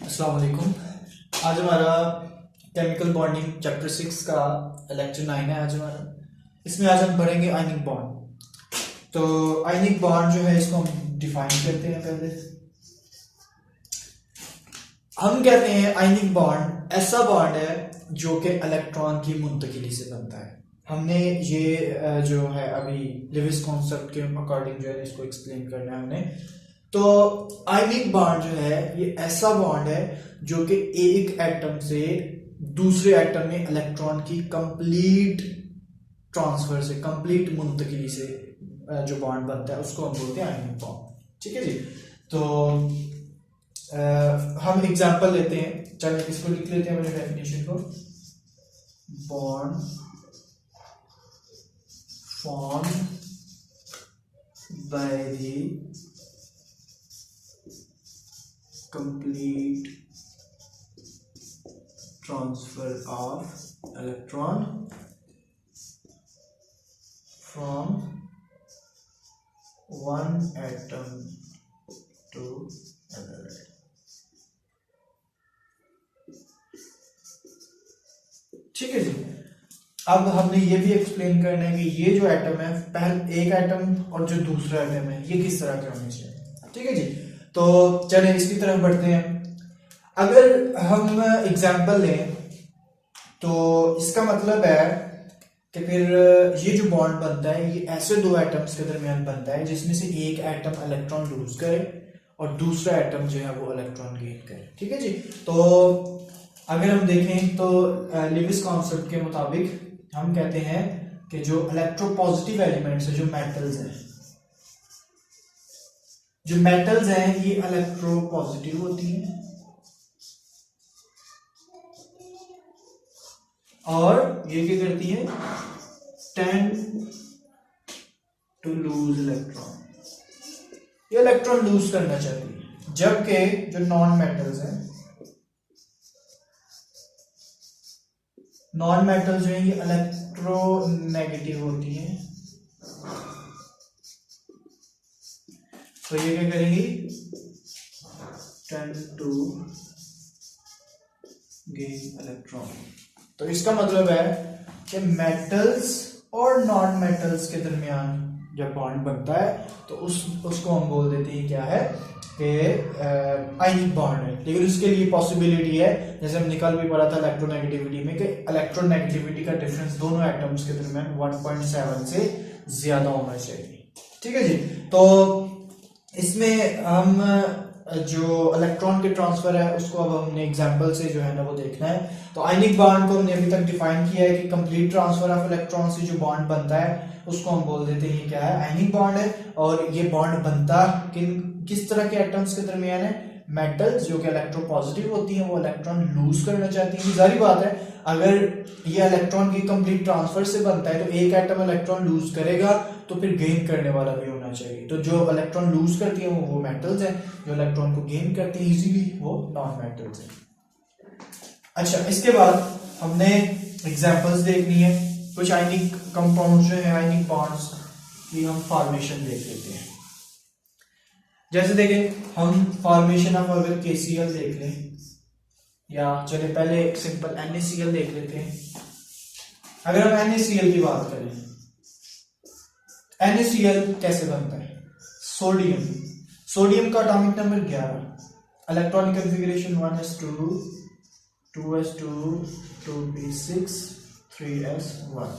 अस्सलाम वालेकुम। आज हमारा केमिकल बॉन्डिंग चैप्टर 6 का लेक्चर 9 है आज हमारा। इसमें आज हम पढ़ेंगे आयनिक बॉन्ड। तो आयनिक बॉन्ड जो है इसको हम डिफाइन करते हैं। पहले हम कहते हैं आयनिक बॉन्ड ऐसा बॉन्ड है जो कि इलेक्ट्रॉन की मुंतकिली से बनता है। हमने ये जो है अभी लिविस कॉन्सेप्ट के अकॉर्डिंग जो है इसको एक्सप्लेन करना है हमने। तो आयनिक बॉन्ड जो है ये ऐसा बॉन्ड है जो कि एक एटम से दूसरे एटम में इलेक्ट्रॉन की कंप्लीट ट्रांसफर से, कंप्लीट मुंतकिली से जो बॉन्ड बनता है उसको हम बोलते हैं आयनिक बॉन्ड। ठीक है जी। तो हम एग्जांपल लेते हैं। चलिए इसको लिख लेते हैं अपने डेफिनेशन को। Bond form by the complete transfer of electron from one atom to another। ठीक है जी। अब हमने ये भी एक्सप्लेन करना है कि ये जो एटम है, पहले एक एटम और जो दूसरा एटम है ये किस तरह के होने चाहिए। ठीक है जी। तो चलिए इसकी तरफ बढ़ते हैं। अगर हम एग्जाम्पल लें तो इसका मतलब है कि फिर ये जो बॉन्ड बनता है ये ऐसे दो एटम्स के दरमियान बनता है जिसमें से एक एटम इलेक्ट्रॉन लूज करे और दूसरा एटम जो है वो इलेक्ट्रॉन गेन करे। ठीक है जी। तो अगर हम देखें तो लिविस कॉन्सेप्ट के मुताबिक हम कहते हैं कि जो इलेक्ट्रोपॉजिटिव एलिमेंट्स है, जो मेटल्स हैं ये इलेक्ट्रोपॉजिटिव होती हैं और ये क्या करती है, टेंड टू लूज इलेक्ट्रॉन, ये इलेक्ट्रॉन लूज करना चाहती है। जबकि जो नॉन मेटल्स जो है ये इलेक्ट्रोनेगेटिव होती हैं। तो ये क्या करेंगी, टेंड टू गेन इलेक्ट्रॉन। तो इसका मतलब है कि मेटल्स और नॉन मेटल्स के दरमियान जब बॉन्ड बनता है तो उसको हम बोल देते हैं क्या है कि आयनिक बॉन्ड है। लेकिन उसके लिए पॉसिबिलिटी है, जैसे हम निकल भी पढ़ा था इलेक्ट्रोनेगेटिविटी में, कि इलेक्ट्रोनेगेटिविटी का डिफरेंस दोनों एटम्स के दरमियान 1.7 से ज्यादा होना चाहिए। ठीक है जी। तो इसमें हम जो इलेक्ट्रॉन के ट्रांसफर है उसको अब हमने एग्जांपल से जो है ना वो देखना है। तो आयनिक बॉन्ड को हमने अभी तक डिफाइन किया है कि कंप्लीट ट्रांसफर ऑफ इलेक्ट्रॉन से जो बॉन्ड बनता है उसको हम बोल देते हैं क्या है, आयनिक बॉन्ड है। और ये बॉन्ड बनता किस तरह के एटम्स के दरमियान है, मेटल्स जो कि इलेक्ट्रोपॉजिटिव होती हैं वो इलेक्ट्रॉन लूज करना चाहती हैं। जाहिर बात है अगर ये इलेक्ट्रॉन की कंप्लीट ट्रांसफर से बनता है तो एक एटम इलेक्ट्रॉन लूज करेगा तो फिर गेन करने वाला भी होना चाहिए। तो जो इलेक्ट्रॉन लूज करती है वो मेटल्स हैं, जो इलेक्ट्रॉन को गेन करते हैं इजीली वो नॉन मेटल्स हैं। अच्छा, इसके बाद हमने एग्जांपल्स देखनी है। कुछ आयनिक कंपाउंड्स जो है, आयनिक बॉन्ड्स की हम फॉर्मेशन देख लेते हैं। जैसे देखें हम फॉर्मेशन ऑफ अगर KCl देख लें, या चले पहले सिंपल NaCl देख लेते हैं। अगर हम NaCl की बात करें, NaCl कैसे बनता है, सोडियम का atomic number 11, electronic configuration 1s2 2s2 2p6 3s1।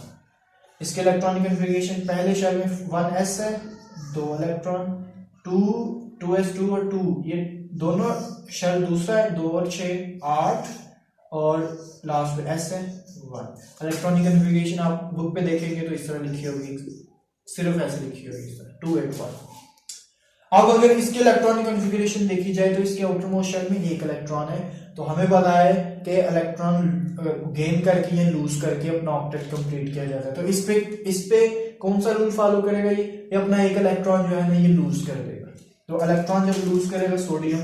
इसके इलेक्ट्रॉनिक कॉन्फ़िगरेशन पहले शेल में 1s है, 2 इलेक्ट्रॉन, 2s2 और 2 ये दोनों शेल दूसरा है, 2 और 6 8 और लास्ट पे s है 1। इलेक्ट्रॉनिक कॉन्फ़िगरेशन आप बुक पे देखेंगे तो इस तरह लिखी होगी, सिर्फ ऐसे लिखी होगी इस तरह 2 8 1। अब अगर इसके इलेक्ट्रॉनिक कॉन्फ़िगरेशन देखी जाए तो इसके आउटर मोस्ट शेल में एक इलेक्ट्रॉन है। तो हमें पता है कि इलेक्ट्रॉन गेन करके या लूज करके अपना ऑक्टेट कंप्लीट किया जाता है। तो इस पे कौन सा रूल फॉलो करेगा, ये अपना एक इलेक्ट्रॉन जो है ना ये लूज कर देगा। तो इलेक्ट्रॉन जब लूज करेगा सोडियम,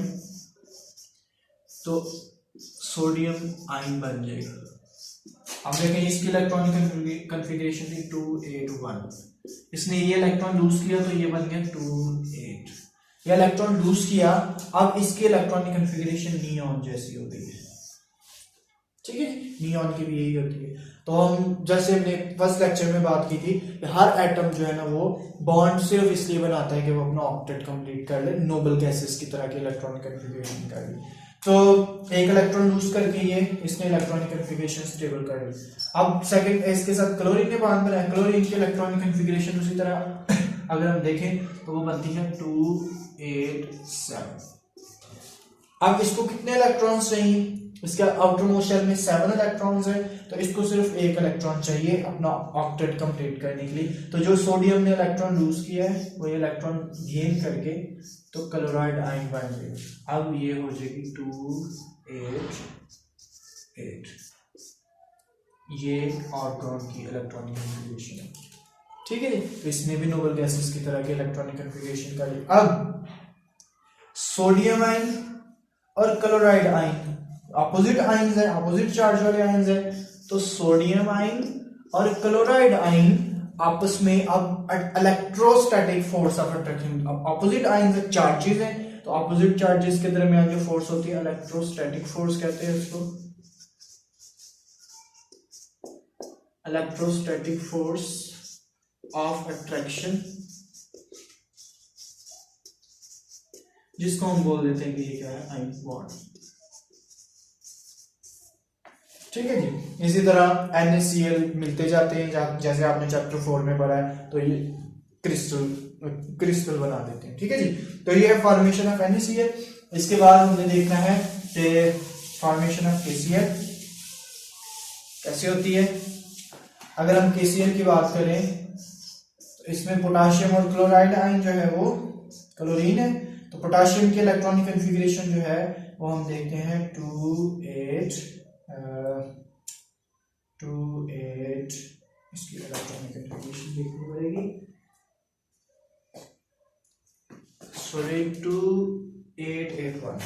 तो सोडियम आयन बन जाएगा। अब देखें इसकी इलेक्ट्रॉनिक कॉन्फ़िगरेशन थी 2 8 1, इसने ये इलेक्ट्रॉन लूज किया तो ये बन गया 2 8। ये इलेक्ट्रॉन लूज किया, अब इसकी इलेक्ट्रॉनिक कॉन्फ़िगरेशन नियॉन जैसी हो गई है। ठीक है, नियॉन की भी यही होती है। तो हम जैसे हमने फर्स्ट लेक्चर में बात की थी कि हर एटम जो है ना वो बॉन्ड सिर्फ इसलिए बनाता है कि वो अपना ऑक्टेट कंप्लीट कर ले, नोबल गैसेस की तरह की इलेक्ट्रॉनिक कॉन्फ़िगरेशन कर ले। तो एक इलेक्ट्रॉन लूज करके ये इसने इलेक्ट्रॉनिक कॉन्फ़िगरेशन स्टेबल कर ली। अब सेकंड इसके साथ क्लोरीन ने बॉन्ड बनाया, क्लोरीन की इलेक्ट्रॉनिक कॉन्फ़िगरेशन उसी तरह अगर हम देखें तो वो बनती है 2 8 7। अब इसको कितने इलेक्ट्रॉन्स चाहिए, इसका आउटर मोस्ट शेल में 7 इलेक्ट्रॉन्स है, तो इसको सिर्फ एक इलेक्ट्रॉन चाहिए अपना ऑक्टेट कंप्लीट करने के लिए। तो जो सोडियम ने इलेक्ट्रॉन लूज किया है वो इलेक्ट्रॉन गेन करके तो क्लोराइड आयन बन जाएगा। अब ये हो जाएगी 2 8 8। ये आर्गन की इलेक्ट्रॉनिक कॉन्फ़िगरेशन है। ठीक है, तो इसने भी नोबल गैसेस की तरह की इलेक्ट्रॉनिक कॉन्फ़िगरेशन कर ली। अब सोडियम आयन और क्लोराइड आयन अपोजिट आयन्स है, अपोजिट चार्ज वाले आयन्स है, तो सोडियम आयन और क्लोराइड आयन आपस में अब electrostatic force of attraction, opposite ions charges हैं, तो अपोजिट चार्जेस के दरमियान जो फोर्स होती है इलेक्ट्रोस्टैटिक फोर्स कहते हैं उसको, इलेक्ट्रोस्टैटिक फोर्स ऑफ अट्रैक्शन, जिसको हम बोल देते हैं कि ये क्या है, आयन बॉन्ड। ठीक है जी। इसी तरह NaCl मिलते जाते हैं, जैसे आपने चैप्टर 4 में पढ़ा है, तो ये क्रिस्टल बना देते हैं। ठीक है जी, तो ये है फॉर्मेशन ऑफ NaCl। इसके बाद हमने देखना है कि फॉर्मेशन ऑफ KCl कैसे होती है। अगर हम KCl की बात करें तो इसमें पोटाशियम और क्लोराइड आयन जो है वो क्लोरीन है, तो पोटाशियम की इलेक्ट्रॉनिक कॉन्फ़िगरेशन जो है वो हम देखते हैं 2 8 2 8। इसकी इलेक्ट्रॉनिक कॉन्फ़िगरेशन देखनी पड़ेगी, सॉरी 2 8 8 1।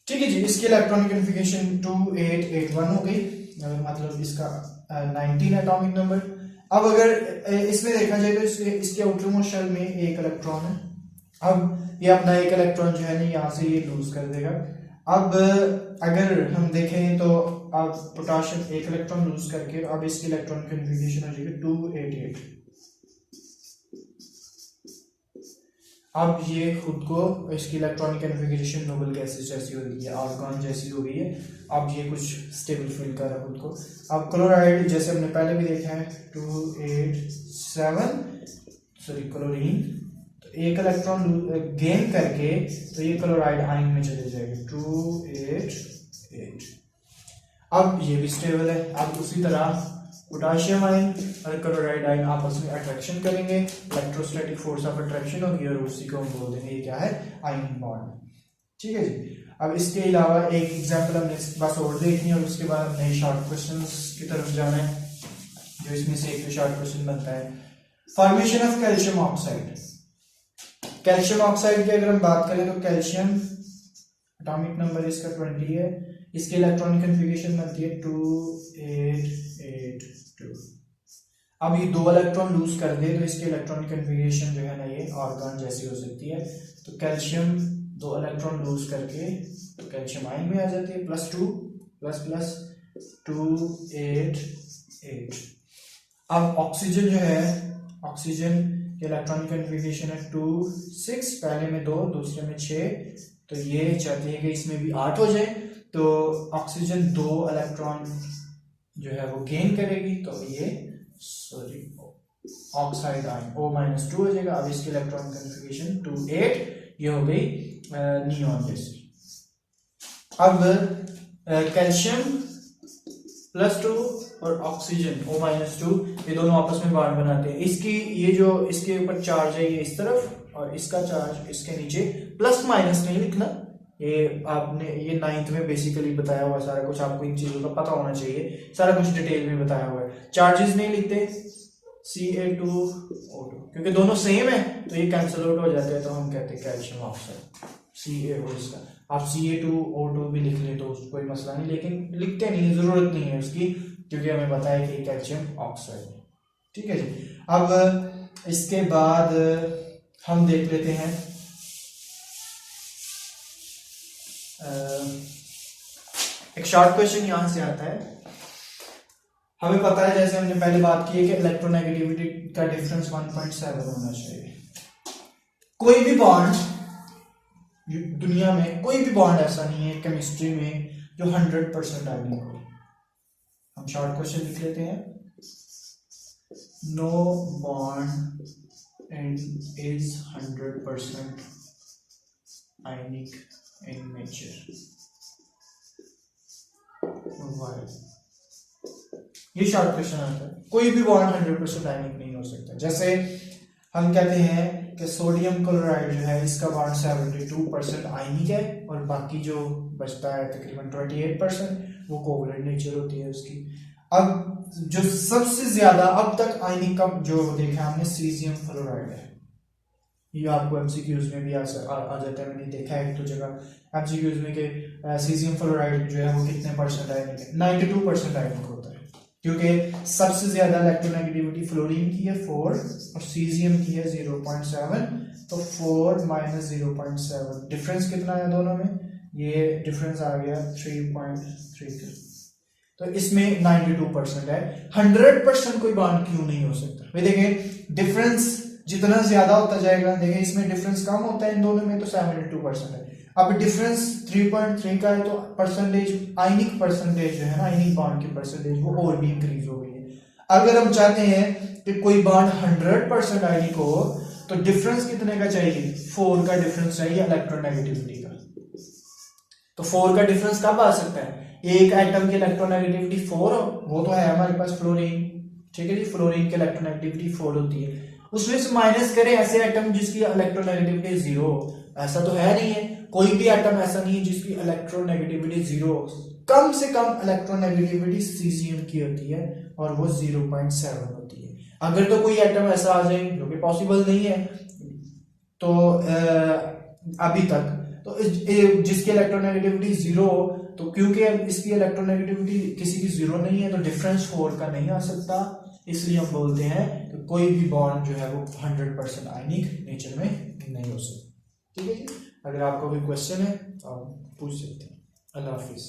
ठीक है जी, इसकी इलेक्ट्रॉनिक कॉन्फ़िगरेशन 2 8 8 1 हो गई, मतलब इसका 19 एटॉमिक नंबर। अब अगर इसमें देखा जाए तो इसके आउटर मोस्ट शेल में एक इलेक्ट्रॉन है। अब ये अपना एक इलेक्ट्रॉन जो है ना यहाँ से ये लूज कर देगा। अब अगर हम देखें तो अब पोटाशियम एक इलेक्ट्रॉन लूज करके अब इसकी इलेक्ट्रॉन कॉन्फ़िगरेशन हो जाएगी 2 8 8। अब ये खुद को इसकी इलेक्ट्रॉनिक कॉन्फ़िगरेशन नोबल गैसेस जैसी हो गई है, आर्गन जैसी हो गई है। अब ये कुछ स्टेबल फील कर रहा है खुद को। अब क्लोराइड जैसे हमने पहले भी देखा है 2 8 7, सॉरी क्लोरीन, तो एक इलेक्ट्रॉन गेन करके तो ये क्लोराइड आयन में चले जाएंगे 2 8 8। अब ये भी स्टेबल है। अब उसी तरह पोटाशियम आयन और क्लोराइड आयन आपस में अट्रैक्शन करेंगे, इलेक्ट्रोस्टैटिक फोर्स ऑफ अट्रैक्शन होगी और उसी को हम बोल देंगे ये क्या है, आयन बॉन्ड। ठीक है जी। अब इसके अलावा एक एग्जांपल हमने बस और देखनी है और उसके बाद हमने शॉर्ट क्वेश्चंस की तरफ जाना है, जो इसमें से एक शॉर्ट क्वेश्चन बनता है formation of calcium oxide. Calcium oxide की अगर हम बात करें तो कैल्शियम एटॉमिक नंबर इसका 20 है, इसकी इलेक्ट्रॉनिक कॉन्फ़िगरेशन बनती है 2 8 8 2। अब ये 2 इलेक्ट्रॉन लूज कर दे तो इसकी इलेक्ट्रॉनिक कॉन्फ़िगरेशन जो है ना ये आर्गन जैसी हो सकती है। तो कैल्शियम 2 इलेक्ट्रॉन लूज करके तो कैल्शियम आयन में आ जाती है, +2 ++ 2 8 8। अब ऑक्सीजन जो है, ऑक्सीजन की इलेक्ट्रॉनिक कॉन्फ़िगरेशन है 2 6, पहले में 2 दूसरे में 6, तो ये चाहते हैं कि इसमें भी 8 हो जाए। तो ऑक्सीजन 2 इलेक्ट्रॉन जो है वो गेन करेगी, तो ये सॉरी ऑक्साइड आयन O-2 हो जाएगा। अब इसकी इलेक्ट्रॉन कॉन्फ़िगरेशन 2 8, ये हो गई नियॉन जैसी। अब कैल्शियम +2 और ऑक्सीजन O-2 ये दोनों आपस में बॉन्ड बनाते हैं। इसकी ये जो इसके ऊपर चार्ज है ये इस तरफ और इसका चार्ज इसके नीचे, प्लस माइनस नहीं लिखना, ये आपने ये 9th में बेसिकली बताया हुआ सारा कुछ, आपको इन चीजों का पता होना चाहिए, सारा कुछ डिटेल में बताया हुआ है। चार्जेस नहीं लिखते Ca2O2 क्योंकि दोनों सेम है तो ये कैंसिल आउट हो जाते हैं, तो हम कहते हैं कैल्शियम ऑक्साइड CaO। इसका आप Ca2O2 भी लिख ले तो कोई मसला नहीं, लेकिन लिखते नहीं, जरूरत नहीं है उसकी, क्योंकि हमें पता है कि कैल्शियम ऑक्साइड है। ठीक है जी। अब इसके बाद हम देख लेते हैं एक शॉर्ट क्वेश्चन यहां से आता है। हमें पता है, जैसे हमने पहले बात की है, कि इलेक्ट्रोनेगेटिविटी का डिफरेंस 1.7 होना चाहिए। कोई भी बॉन्ड दुनिया में, कोई भी बॉन्ड ऐसा नहीं है केमिस्ट्री में जो 100% आयनिक हो। हम शॉर्ट क्वेश्चन लिख लेते हैं, no bond is 100% ionic in nature. Why? ये शॉर्ट क्वेश्चन आता है। कोई भी बॉन्ड 100% आयनिक नहीं हो सकता। जैसे हम कहते हैं कि सोडियम क्लोराइड जो है, इसका बॉन्ड 72% आयनिक है और बाकी जो बचता है तकरीबन 28% वो कोवलेंट नेचर होती है उसकी। अब जो सबसे ज्यादा अब तक आयनिक का जो देखा हमने, सीजियम फ्लोराइड है। ये आपको एमसीक्यूज में भी आ जाता है, मैंने देखा है एक तो जगह एमसीक्यूज में कि सीजियम फ्लोराइड जो है वो कितने परसेंट आयनिक है, 92% आयनिक होता है, क्योंकि सबसे ज्यादा इलेक्ट्रोनेगेटिविटी फ्लोरीन की है 4 और सीजियम की है 0.7। तो 4 - 0.7 डिफरेंस कितना है दोनों में, ये डिफरेंस आ गया 3.3। तो इसमें 92% है। 100% कोई बॉन्ड क्यों नहीं हो सकता भाई? देखें डिफरेंस जितना ज्यादा होता जाएगा, देखें इसमें डिफरेंस कम होता है इन दोनों में, तो 72% है। अब डिफरेंस 3.3 का है, तो परसेंटेज, आयनिक परसेंटेज जो है ना, आयनिक बॉन्ड की परसेंटेज वो और भी इंक्रीज हो गई है। अगर हम चाहते हैं कि कोई बॉन्ड 100% आयनिक हो, तो डिफरेंस कितने का चाहिए, 4 का डिफरेंस चाहिए इलेक्ट्रोनेगेटिविटी का। तो 4 का डिफरेंस कब आ सकता है, एक एटम की इलेक्ट्रोनेगेटिविटी 4 हो, वो तो है हमारे पास फ्लोरीन, ठीक है जी, फ्लोरीन की इलेक्ट्रोनेगेटिविटी 4 होती है। उसमें से माइनस करें ऐसे एटम जिसकी इलेक्ट्रोनेगेटिविटी 0 हो, ऐसा तो है नहीं है, कोई भी एटम ऐसा नहीं है जिसकी इलेक्ट्रोनेगेटिविटी 0 हो। कम से कम इलेक्ट्रोनेगेटिविटी सीजियम की होती है और वो 0.7 होती है। अगर तो कोई एटम ऐसा आ जाए, जो कि पॉसिबल नहीं है तो अभी तक, तो जिसकी इलेक्ट्रोनेगेटिविटी 0 हो, तो क्योंकि इसकी इलेक्ट्रोनेगेटिविटी किसी की 0 नहीं है, तो डिफरेंस 4 का नहीं आ सकता। इसलिए हम बोलते हैं कि कोई भी बॉन्ड जो है वो 100% आयनिक नेचर में नहीं हो सकता। ठीक है जी, अगर आपको कोई क्वेश्चन है तो आप पूछ सकते हैं। अल्लाह हाफिज।